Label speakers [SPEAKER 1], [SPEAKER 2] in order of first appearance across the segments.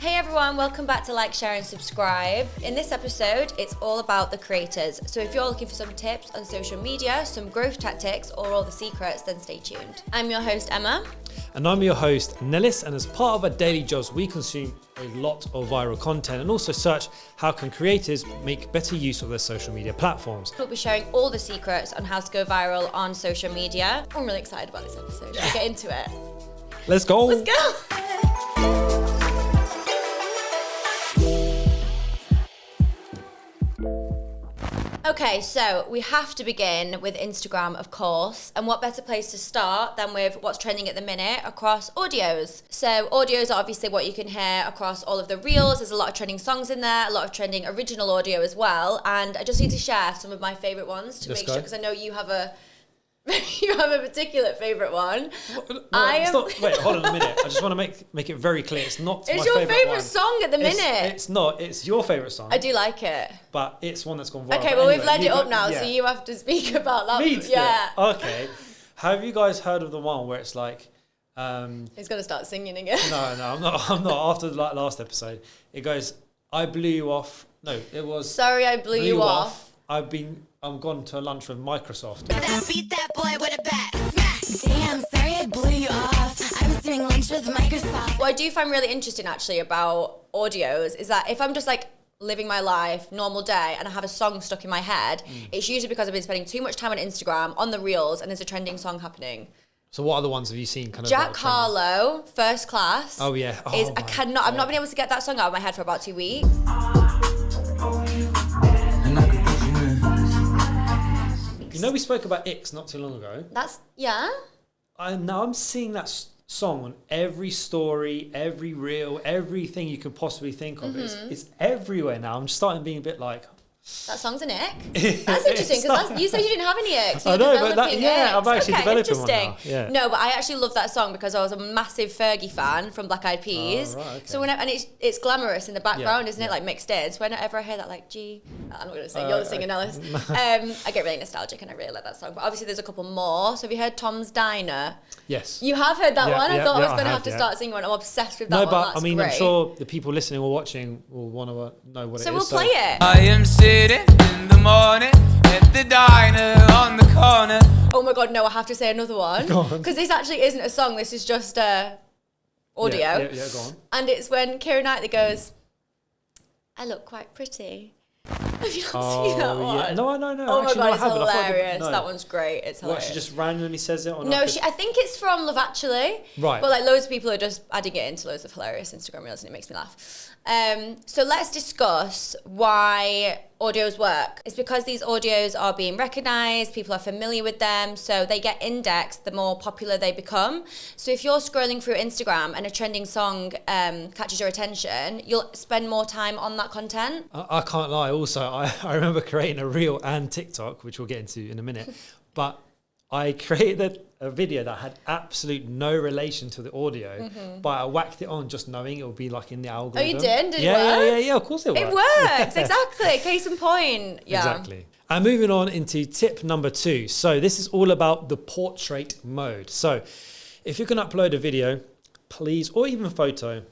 [SPEAKER 1] Hey everyone, welcome back to Like, Share and Subscribe. In this episode, it's all about the creators. So if you're looking for some tips on social media, some growth tactics, or all the secrets, then stay tuned. I'm your host, Emma.
[SPEAKER 2] And I'm your host, Nellis, and as part of our daily jobs, we consume a lot of viral content and also search how can creators make better use of their social media platforms.
[SPEAKER 1] We'll be sharing all the secrets on how to go viral on social media. I'm really excited about this episode. Let's get into it.
[SPEAKER 2] Let's go.
[SPEAKER 1] Let's go. Okay, so we have to begin with Instagram, of course, and what better place to start than with what's trending at the minute across audios. So audios are obviously what you can hear across all of the reels. There's a lot of trending songs in there, a lot of trending original audio as well, and I just need to share some of my favourite ones to make sure, because I know you have a particular favourite one.
[SPEAKER 2] Wait, hold on a minute. I just want to make it very clear. It's not
[SPEAKER 1] it's
[SPEAKER 2] my
[SPEAKER 1] your
[SPEAKER 2] favourite
[SPEAKER 1] favourite song at the minute.
[SPEAKER 2] It's not. It's your favourite song.
[SPEAKER 1] I do like it.
[SPEAKER 2] But it's one that's gone viral.
[SPEAKER 1] Okay, well, we've led it up now, so you have to speak about that.
[SPEAKER 2] Me?
[SPEAKER 1] Yeah.
[SPEAKER 2] Okay. Have you guys heard of the one where it's like...
[SPEAKER 1] He's going to start singing again.
[SPEAKER 2] No, I'm not. After the last episode, it goes, I blew you off. No, it was...
[SPEAKER 1] Sorry, I blew you off.
[SPEAKER 2] I'm gone to lunch with Microsoft.
[SPEAKER 3] Beat that boy with a bat. Damn, sorry I blew you off. I was doing lunch with Microsoft.
[SPEAKER 1] What I do find really interesting actually about audios is that if I'm just like living my life, normal day, and I have a song stuck in my head, it's usually because I've been spending too much time on Instagram, on the reels, and there's a trending song happening.
[SPEAKER 2] So what other ones have you seen?
[SPEAKER 1] Jack Harlow, First Class.
[SPEAKER 2] Oh yeah.
[SPEAKER 1] I've not been able to get that song out of my head for about 2 weeks.
[SPEAKER 2] You know, we spoke about Ix not too long ago.
[SPEAKER 1] Yeah.
[SPEAKER 2] Now I'm seeing that song on every story, every reel, everything you could possibly think of. It's everywhere now. I'm starting being a bit like...
[SPEAKER 1] That song's an ick. That's interesting, because you said you didn't have any icks.
[SPEAKER 2] I know, but I'm actually developing one now. Yeah.
[SPEAKER 1] No, but I actually love that song because I was a massive Fergie fan from Black Eyed Peas.
[SPEAKER 2] Oh, right, okay.
[SPEAKER 1] So it's glamorous in the background, isn't it? Like mixed in. So whenever I hear that, like, I'm not going to sing, you're the singing, Alice. I get really nostalgic and I really like that song. But obviously there's a couple more. So have you heard Tom's Diner?
[SPEAKER 2] Yes.
[SPEAKER 1] You have heard that one? I thought I was going to have to
[SPEAKER 2] yeah.
[SPEAKER 1] start singing one. I'm obsessed with that one.
[SPEAKER 2] No, but
[SPEAKER 1] That's
[SPEAKER 2] I mean,
[SPEAKER 1] great.
[SPEAKER 2] I'm sure the people listening or watching will want to know what it is.
[SPEAKER 1] So we'll play it.
[SPEAKER 4] I am sitting in the morning at the diner on the corner.
[SPEAKER 1] Oh my God, no, I have to say another one.
[SPEAKER 2] Go on.
[SPEAKER 1] Because this actually isn't a song, this is just audio.
[SPEAKER 2] Yeah, go on.
[SPEAKER 1] And it's when Keira Knightley goes, I look quite pretty. Have you not seen that one?
[SPEAKER 2] Yeah. No.
[SPEAKER 1] Oh my
[SPEAKER 2] Actually,
[SPEAKER 1] God,
[SPEAKER 2] no,
[SPEAKER 1] it's
[SPEAKER 2] I haven't.
[SPEAKER 1] hilarious.
[SPEAKER 2] No.
[SPEAKER 1] That one's great. It's hilarious.
[SPEAKER 2] What, she just randomly says it? Or
[SPEAKER 1] No, I think it's from Love Actually.
[SPEAKER 2] Right.
[SPEAKER 1] But like loads of people are just adding it into loads of hilarious Instagram reels and it makes me laugh. So let's discuss why audios work. It's because these audios are being recognized, people are familiar with them, so they get indexed the more popular they become. So if you're scrolling through Instagram and a trending song catches your attention, you'll spend more time on that content.
[SPEAKER 2] I can't lie. Also, I remember creating a reel and TikTok, which we'll get into in a minute, but I created a video that had absolute no relation to the audio, but I whacked it on just knowing it would be like in the algorithm.
[SPEAKER 1] Oh, you did? Did it
[SPEAKER 2] yeah,
[SPEAKER 1] work?
[SPEAKER 2] Yeah, of course it worked.
[SPEAKER 1] It works, exactly. Case in point. Yeah.
[SPEAKER 2] Exactly. And moving on into tip number 2. So this is all about the portrait mode. So if you're going to upload a video, please, or even a photo,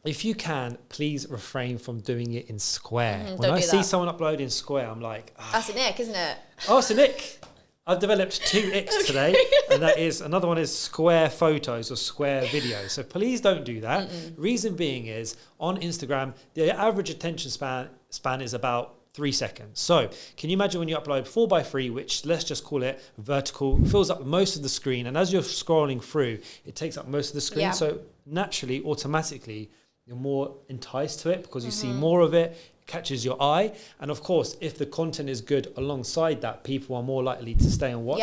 [SPEAKER 2] if you can, please refrain from doing it in square. When I see someone upload in square, I'm like...
[SPEAKER 1] That's an ick, isn't it?
[SPEAKER 2] Oh, it's an ick. I've developed 2 icks today, and another one is square photos or square videos. So please don't do that. Reason being is, on Instagram, the average attention span is about 3 seconds. So can you imagine when you upload 4x3, which let's just call it vertical, fills up most of the screen, and as you're scrolling through, it takes up most of the screen.
[SPEAKER 1] Yeah.
[SPEAKER 2] So naturally, automatically, you're more enticed to it because you see more of it. Catches your eye, and of course if the content is good alongside that, people are more likely to stay and watch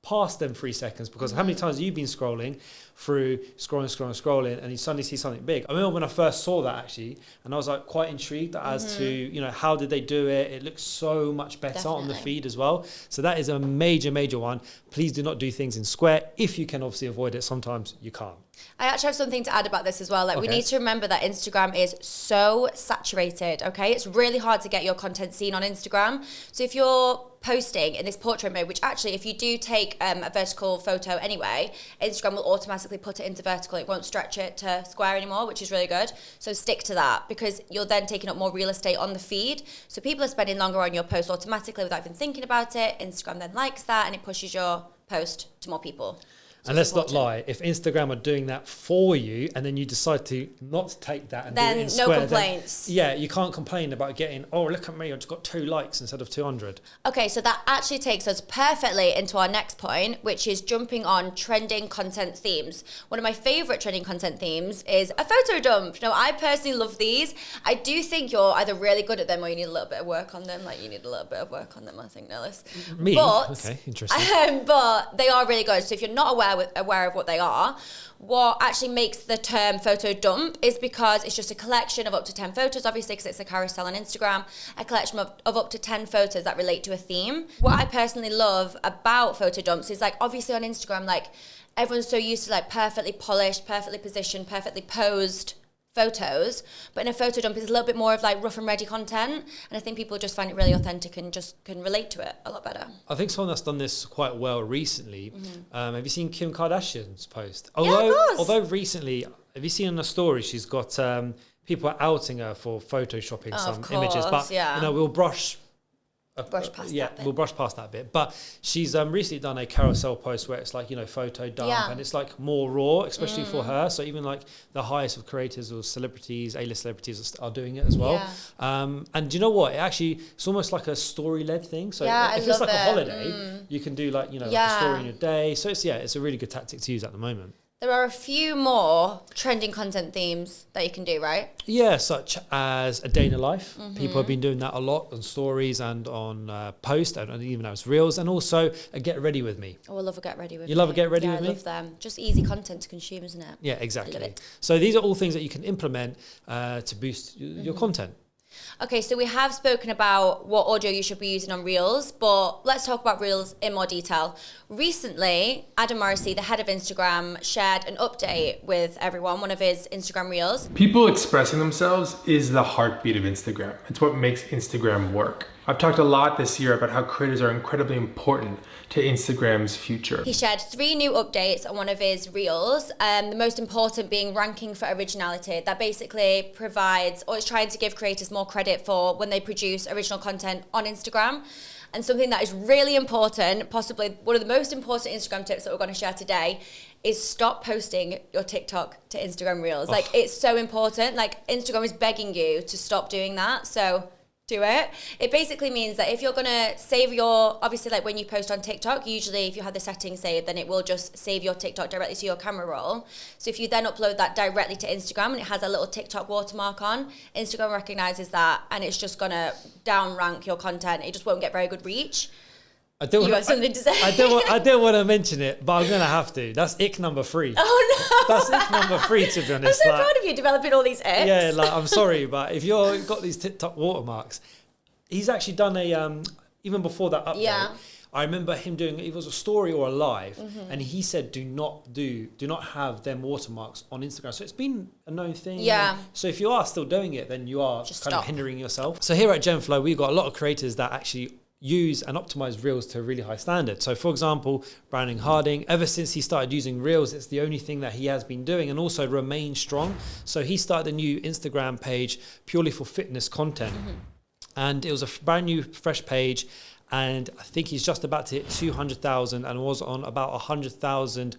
[SPEAKER 2] past them 3 seconds, because how many times have you been scrolling, and you suddenly see something big? I remember when I first saw that actually, and I was like quite intrigued as to how did they do it. It looks so much better on the feed as well. So that is a major one. Please do not do things in square. If you can obviously avoid it, sometimes you can't.
[SPEAKER 1] I actually have something to add about this as well. Like, we need to remember that Instagram is so saturated, okay? It's really hard to get your content seen on Instagram. So if you're posting in this portrait mode, which actually, if you do take a vertical photo anyway, Instagram will automatically put it into vertical. It won't stretch it to square anymore, which is really good. So stick to that, because you're then taking up more real estate on the feed. So people are spending longer on your post automatically without even thinking about it. Instagram then likes that, and it pushes your post to more people. So
[SPEAKER 2] and let's not lie, if Instagram are doing that for you and then you decide to not take that and
[SPEAKER 1] then
[SPEAKER 2] do it in
[SPEAKER 1] no
[SPEAKER 2] square,
[SPEAKER 1] complaints.
[SPEAKER 2] then, yeah, you can't complain about getting, oh, look at me, I just got 2 likes instead of 200.
[SPEAKER 1] Okay, so that actually takes us perfectly into our next point, which is jumping on trending content themes. One of my favorite trending content themes is a photo dump. Now, I personally love these. I do think you're either really good at them or you need a little bit of work on them. Like, you need a little bit of work on them, I think, Nellis.
[SPEAKER 2] Me?
[SPEAKER 1] But,
[SPEAKER 2] okay, interesting.
[SPEAKER 1] but they are really good. So if you're not aware of what they are, what actually makes the term photo dump is because it's just a collection of up to 10 photos, obviously, because it's a carousel on Instagram, a collection of up to 10 photos that relate to a theme. What I personally love about photo dumps is, like, obviously on Instagram, like, everyone's so used to, like, perfectly polished, perfectly positioned, perfectly posed photos, but in a photo dump it's a little bit more of like rough and ready content, and I think people just find it really authentic and just can relate to it a lot better.
[SPEAKER 2] I think someone that's done this quite well recently, have you seen Kim Kardashian's post?
[SPEAKER 1] Yeah, of course.
[SPEAKER 2] Although recently, have you seen on the story, she's got people are outing her for photoshopping some images, but we'll brush
[SPEAKER 1] past that bit.
[SPEAKER 2] We'll brush past that bit. But she's recently done a carousel post where it's like, photo dump, and it's like more raw, especially for her. So even like the highest of creators or celebrities, A-list celebrities are doing it as well. And do you know what? It's almost like a story-led thing. So if it's like a holiday, you can do like, like a story in your day. So it's a really good tactic to use at the moment.
[SPEAKER 1] There are a few more trending content themes that you can do, right?
[SPEAKER 2] Yeah, such as a day in a life. People have been doing that a lot on stories and on post and even as reels, and also a get ready with me.
[SPEAKER 1] Oh, I love a get ready with me.
[SPEAKER 2] You love a get ready with me?
[SPEAKER 1] I love them. Just easy content to consume, isn't it?
[SPEAKER 2] Yeah, exactly. So these are all things that you can implement to boost your content.
[SPEAKER 1] Okay, so we have spoken about what audio you should be using on Reels, but let's talk about Reels in more detail. Recently, Adam Morrissey, the head of Instagram, shared an update with everyone, one of his Instagram Reels.
[SPEAKER 5] People expressing themselves is the heartbeat of Instagram. It's what makes Instagram work. I've talked a lot this year about how creators are incredibly important to Instagram's future.
[SPEAKER 1] He shared 3 new updates on one of his Reels, the most important being ranking for originality. That basically provides, or is trying to give creators more credit for when they produce original content on Instagram. And something that is really important, possibly one of the most important Instagram tips that we're going to share today, is stop posting your TikTok to Instagram Reels. Like, it's so important. Like, Instagram is begging you to stop doing that. So do it. It basically means that if you're going to save your, obviously, like when you post on TikTok, usually if you have the settings saved, then it will just save your TikTok directly to your camera roll. So if you then upload that directly to Instagram and it has a little TikTok watermark on, Instagram recognizes that and it's just going to down rank your content. It just won't get very good reach. You have something to say?
[SPEAKER 2] I don't want to mention it, but I'm going to have to. That's ick number 3.
[SPEAKER 1] Oh, no.
[SPEAKER 2] That's ick number 3, to be honest.
[SPEAKER 1] I'm so proud of you developing all these icks.
[SPEAKER 2] Yeah, like, I'm sorry, but if you've got these TikTok watermarks, he's actually done a, even before that update, I remember him doing, it was a story or a live, and he said, do not have them watermarks on Instagram. So it's been a known thing.
[SPEAKER 1] Yeah.
[SPEAKER 2] So if you are still doing it, then you are
[SPEAKER 1] Just
[SPEAKER 2] kind of
[SPEAKER 1] stop.
[SPEAKER 2] hindering yourself. So here at Genflow, we've got a lot of creators that actually use and optimize Reels to a really high standard. So for example, Brandon Harding, ever since he started using Reels, it's the only thing that he has been doing and also remain strong. So he started a new Instagram page purely for fitness content. And it was a brand new, fresh page. And I think he's just about to hit 200,000 and was on about 100,000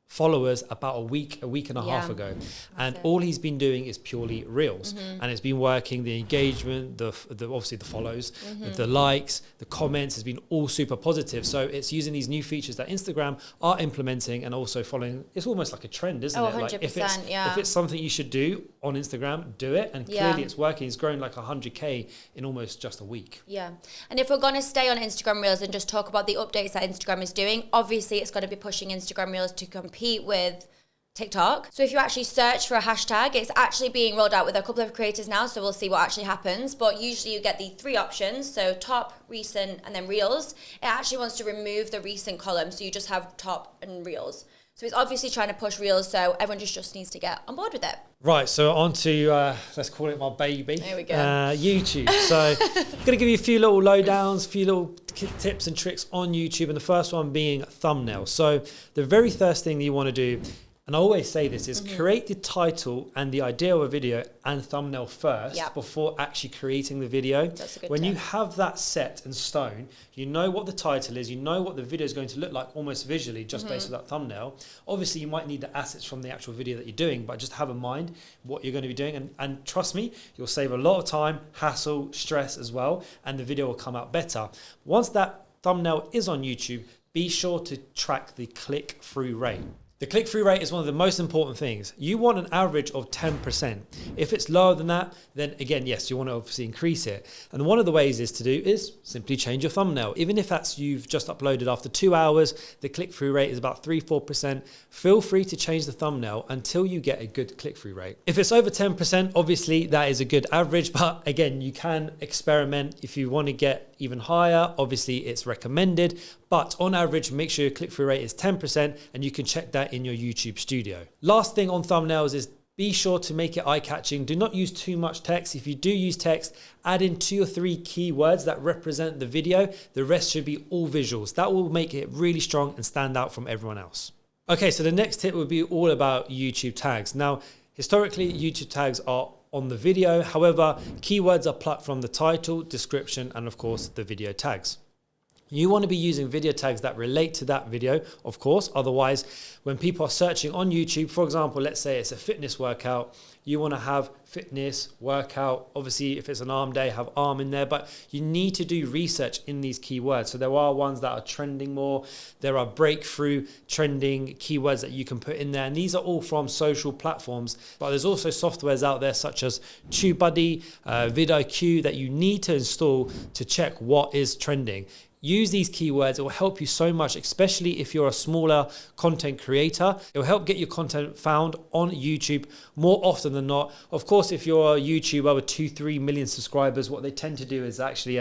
[SPEAKER 2] followers about a week and a half ago. And all he's been doing is purely Reels. And it's been working. The engagement, the obviously the follows, the likes, the comments has been all super positive. So it's using these new features that Instagram are implementing and also following. It's almost like a trend, isn't it?
[SPEAKER 1] 100%,
[SPEAKER 2] like if it's something you should do on Instagram, do it. And clearly it's working. It's grown like 100K in almost just a week.
[SPEAKER 1] Yeah. And if we're going to stay on Instagram Reels and just talk about the updates that Instagram is doing, obviously it's going to be pushing Instagram Reels to compete with TikTok. So if you actually search for a hashtag, it's actually being rolled out with a couple of creators now, so we'll see what actually happens. But usually you get the 3 options, so top, recent, and then Reels. It actually wants to remove the recent column, so you just have top and Reels. So it's obviously trying to push Reels, so everyone just needs to get on board with it.
[SPEAKER 2] Right, so on to, let's call it my baby.
[SPEAKER 1] There we go.
[SPEAKER 2] YouTube. So I'm going to give you a few little lowdowns, a few little tips and tricks on YouTube, and the first one being thumbnails. So the very first thing that you want to do, and I always say this, is create the title and the idea of a video and thumbnail first before actually creating the video.
[SPEAKER 1] That's a good
[SPEAKER 2] when
[SPEAKER 1] tip.
[SPEAKER 2] you have that set in stone, you know what the title is, you know what the video is going to look like almost visually just based on that thumbnail. Obviously, you might need the assets from the actual video that you're doing, but just have in mind what you're going to be doing. And trust me, you'll save a lot of time, hassle, stress as well, and the video will come out better. Once that thumbnail is on YouTube, be sure to track the click-through rate. The click-through rate is one of the most important things. You want an average of 10%. If it's lower than that, then again, yes, you want to obviously increase it. And one of the ways is simply change your thumbnail. Even if that's you've just uploaded after 2 hours, the click-through rate is about 3-4%. Feel free to change the thumbnail until you get a good click-through rate. If it's over 10%, obviously that is a good average, but again, you can experiment. If you want to get even higher, obviously it's recommended, but on average, make sure your click-through rate is 10%, and you can check that in your YouTube studio. Last thing on thumbnails is be sure to make it eye-catching. Do not use too much text. If you do use text, add in 2 or 3 keywords that represent the video. The rest should be all visuals. That will make it really strong and stand out from everyone else. Okay, so the next tip would be all about YouTube tags. Now, historically, YouTube tags are on the video. However, keywords are plucked from the title, description, and of course, the video tags. You want to be using video tags that relate to that video, of course. Otherwise, when people are searching on YouTube, for example, let's say it's a fitness workout, you want to have fitness workout. Obviously, if it's an arm day, have arm in there, but you need to do research in these keywords. So there are ones that are trending more. There are breakthrough trending keywords that you can put in there. And these are all from social platforms, but there's also softwares out there such as TubeBuddy, vidIQ that you need to install to check what is trending. Use these keywords. It will help you so much, especially if you're a smaller content creator. It will help get your content found on YouTube more often than not. Of course, if you're a YouTuber with 2-3 million subscribers, what they tend to do is actually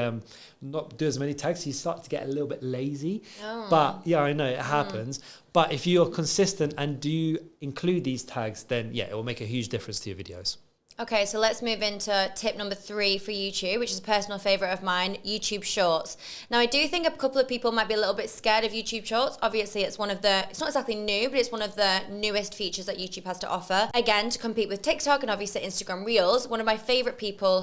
[SPEAKER 2] not do as many tags. You start to get a little bit lazy. But yeah, I know it happens. But if you're consistent and do include these tags, then yeah, it will make a huge difference to your videos.
[SPEAKER 1] Okay, so let's move into tip number 3 for YouTube, which is a personal favorite of mine, YouTube Shorts. Now, I do think a couple of people might be a little bit scared of YouTube Shorts. Obviously, it's not exactly new, but it's one of the newest features that YouTube has to offer. Again, to compete with TikTok and obviously Instagram Reels, one of my favorite people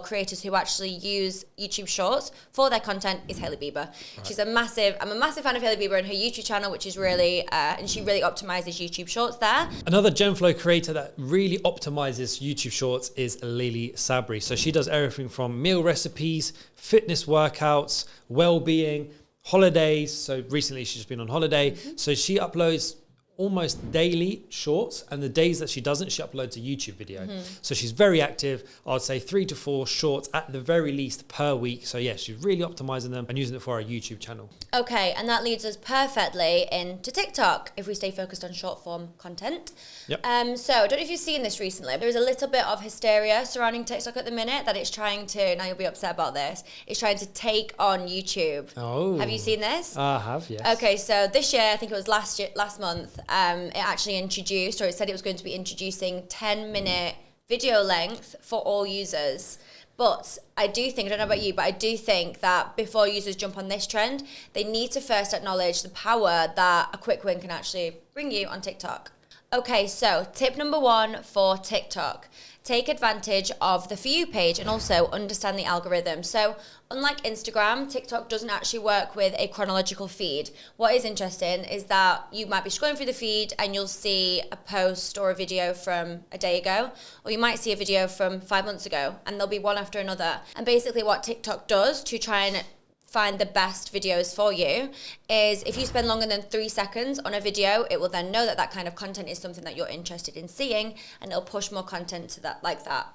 [SPEAKER 1] creators who actually use YouTube Shorts for their content is Hailey Bieber. Right. I'm a massive fan of Hailey Bieber and her YouTube channel, which is really, and she really optimizes YouTube Shorts there.
[SPEAKER 2] Another Genflow creator that really optimizes YouTube Shorts is Lily Sabri. So she does everything from meal recipes, fitness workouts, well-being, holidays. So recently she's been on holiday. So she uploads almost daily shorts, and the days that she doesn't, she uploads a YouTube video. So she's very active. I'd say 3 to 4 shorts at the very least per week. So yeah, she's really optimizing them and using it for our YouTube channel.
[SPEAKER 1] Okay, and that leads us perfectly into TikTok if we stay focused on short form content.
[SPEAKER 2] Yep.
[SPEAKER 1] So I don't know if you've seen this recently. There is a little bit of hysteria surrounding TikTok at the minute that it's trying to, now you'll be upset about this, it's trying to take on YouTube.
[SPEAKER 2] Oh.
[SPEAKER 1] Have you seen this?
[SPEAKER 2] I have, yes.
[SPEAKER 1] Okay, so this year, I think it was last month, it actually introduced, or it said it was going to be introducing 10-minute video length for all users. But I don't know about you, but I do think that before users jump on this trend, they need to first acknowledge the power that a quick win can actually bring you on TikTok. Okay, so tip number 1 for TikTok. Take advantage of the For You page and also understand the algorithm. So unlike Instagram, TikTok doesn't actually work with a chronological feed. What is interesting is that you might be scrolling through the feed and you'll see a post or a video from a day ago, or you might see a video from 5 months ago, and there'll be one after another. And basically what TikTok does to try and find the best videos for you is if you spend longer than 3 seconds on a video, it will then know that that kind of content is something that you're interested in seeing, and it'll push more content to that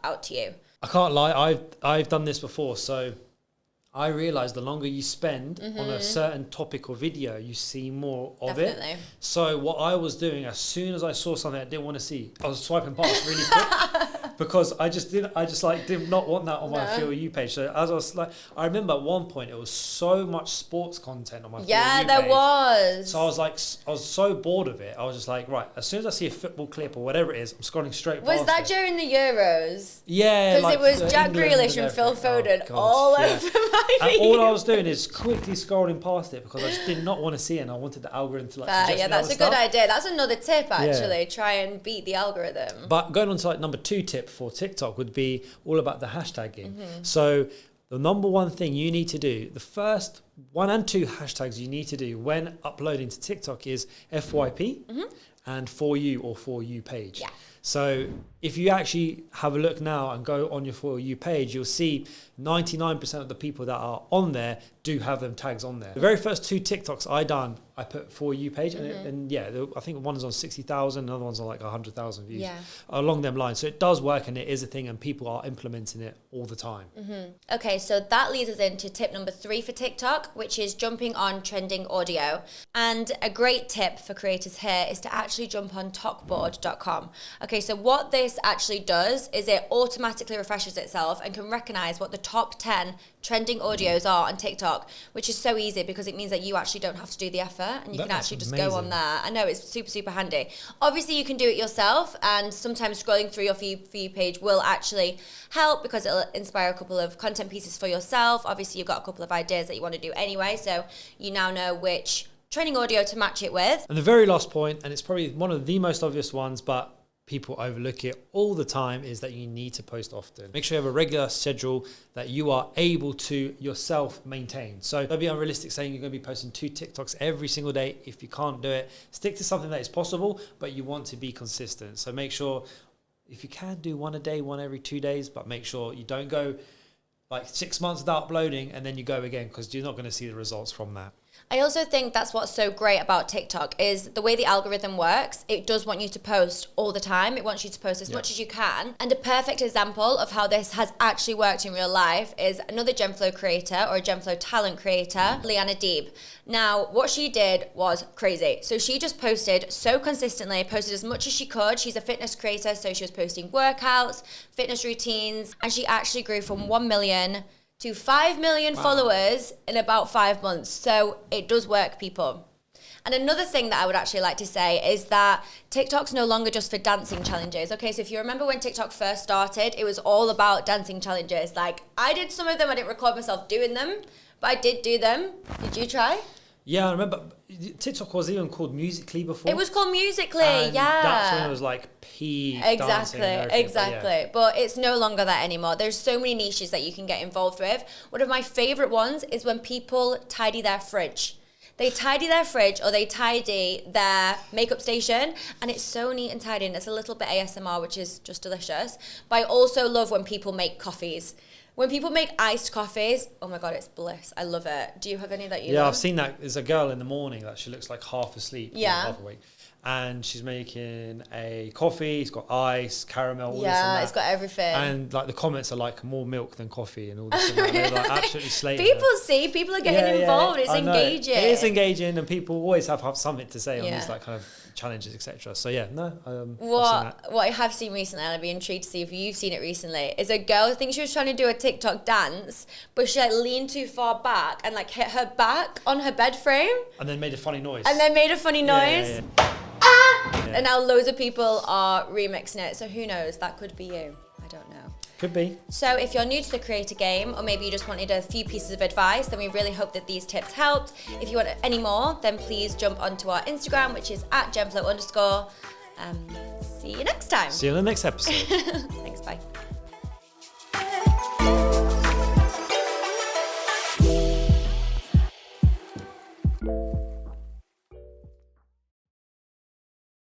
[SPEAKER 1] out to you.
[SPEAKER 2] I can't lie, I've done this before. So I realized the longer you spend on a certain topic or video, you see more of
[SPEAKER 1] Definitely.
[SPEAKER 2] it. So what I was doing, as soon as I saw something I didn't want to see, I was swiping past really quick. because I just did not want that on my For You page. So as I was like, I remember at one point it was so much sports content on my For You page.
[SPEAKER 1] there was.
[SPEAKER 2] So I was so bored of it. I was just like, right, as soon as I see a football clip or whatever it is, I'm scrolling straight past
[SPEAKER 1] Was that
[SPEAKER 2] it.
[SPEAKER 1] during the Euros?
[SPEAKER 2] Yeah,
[SPEAKER 1] Because
[SPEAKER 2] like
[SPEAKER 1] it was
[SPEAKER 2] the
[SPEAKER 1] Jack
[SPEAKER 2] England
[SPEAKER 1] Grealish and Phil Foden
[SPEAKER 2] God,
[SPEAKER 1] all
[SPEAKER 2] yeah.
[SPEAKER 1] over my
[SPEAKER 2] And
[SPEAKER 1] feed.
[SPEAKER 2] all I was doing is quickly scrolling past it because I just did not want to see it, and I wanted the algorithm to suggest me
[SPEAKER 1] that's
[SPEAKER 2] other
[SPEAKER 1] a good
[SPEAKER 2] stuff.
[SPEAKER 1] idea. That's another tip, actually. Try and beat the algorithm.
[SPEAKER 2] But going on to like number 2 tip for TikTok would be all about the hashtagging.
[SPEAKER 1] Mm-hmm.
[SPEAKER 2] So the number one thing you need to do, the first 1 and 2 hashtags you need to do when uploading to TikTok is FYP and For You or For You page.
[SPEAKER 1] Yeah.
[SPEAKER 2] So if you actually have a look now and go on your For You page, you'll see 99% of the people that are on there do have them tags on there. The very first 2 TikToks I put For You page, and I think one is on 60,000, another one's on like 100,000 views, along them lines. So it does work, and it is a thing, and people are implementing it all the time.
[SPEAKER 1] Okay, so that leads us into tip number 3 for TikTok, which is jumping on trending audio. And a great tip for creators here is to actually jump on talkboard.com. Okay, so what this actually does is it automatically refreshes itself and can recognize what the top 10 trending audios are on TikTok, which is so easy because it means that you actually don't have to do the effort and you can actually just go on there. I know, it's super, super handy. Obviously, you can do it yourself, and sometimes scrolling through your For You page will actually help because it'll inspire a couple of content pieces for yourself. Obviously, you've got a couple of ideas that you want to do anyway, so you now know which trending audio to match it with.
[SPEAKER 2] And the very last point, and it's probably one of the most obvious ones, but people overlook it all the time, is that you need to post often. Make sure you have a regular schedule that you are able to yourself maintain. So don't be unrealistic saying you're going to be posting 2 TikToks every single day. If you can't do it, stick to something that is possible, but you want to be consistent. So make sure, if you can, do 1 a day, 1 every 2 days, but make sure you don't go like 6 months without uploading and then you go again, because you're not going to see the results from that.
[SPEAKER 1] I also think that's what's so great about TikTok is the way the algorithm works. It does want you to post all the time. It wants you to post as much as you can. And a perfect example of how this has actually worked in real life is another Genflow creator, or a Genflow talent creator, Leanna Deeb. Now, what she did was crazy. So she just posted so consistently, posted as much as she could. She's a fitness creator, so she was posting workouts, fitness routines, and she actually grew from 1 million to 5 million followers in about 5 months. So it does work, people. And another thing that I would actually like to say is that TikTok's no longer just for dancing challenges. Okay, so if you remember when TikTok first started, it was all about dancing challenges. Like, I did some of them, I didn't record myself doing them, but I did do them. Did you try?
[SPEAKER 2] Yeah, I remember TikTok was even called Musical.ly before.
[SPEAKER 1] It was called Musical.ly,
[SPEAKER 2] and
[SPEAKER 1] yeah.
[SPEAKER 2] That's when it was like peak dancing and everything,
[SPEAKER 1] Exactly. But it's no longer that anymore. There's so many niches that you can get involved with. One of my favorite ones is when people tidy their fridge. They tidy their fridge or they tidy their makeup station, and it's so neat and tidy, and it's a little bit ASMR, which is just delicious. But I also love when people make coffees. When people make iced coffees, oh my God, it's bliss. I love it. Do you have any that you love?
[SPEAKER 2] Yeah, I've seen that. There's a girl in the morning that she looks like half asleep, half awake. And she's making a coffee. It's got ice, caramel, all this and that.
[SPEAKER 1] It's got everything.
[SPEAKER 2] And like the comments are like more milk than coffee and all this and that. They're like absolutely slating
[SPEAKER 1] People are getting involved. It's engaging.
[SPEAKER 2] It is engaging, and people always have something to say on these like kind of challenges, etc. So yeah,
[SPEAKER 1] what I have seen recently, and I'd be intrigued to see if you've seen it recently, is a girl, I think she was trying to do a TikTok dance, but she like leaned too far back and like hit her back on her bed frame.
[SPEAKER 2] And then made a funny noise.
[SPEAKER 1] And now loads of people are remixing it. So who knows? That could be you. I don't know.
[SPEAKER 2] Could be.
[SPEAKER 1] So if you're new to the creator game, or maybe you just wanted a few pieces of advice, then we really hope that these tips helped. If you want any more, then please jump onto our Instagram, which is @Genflow_. See you next time.
[SPEAKER 2] See you in the next episode.
[SPEAKER 1] Thanks, bye.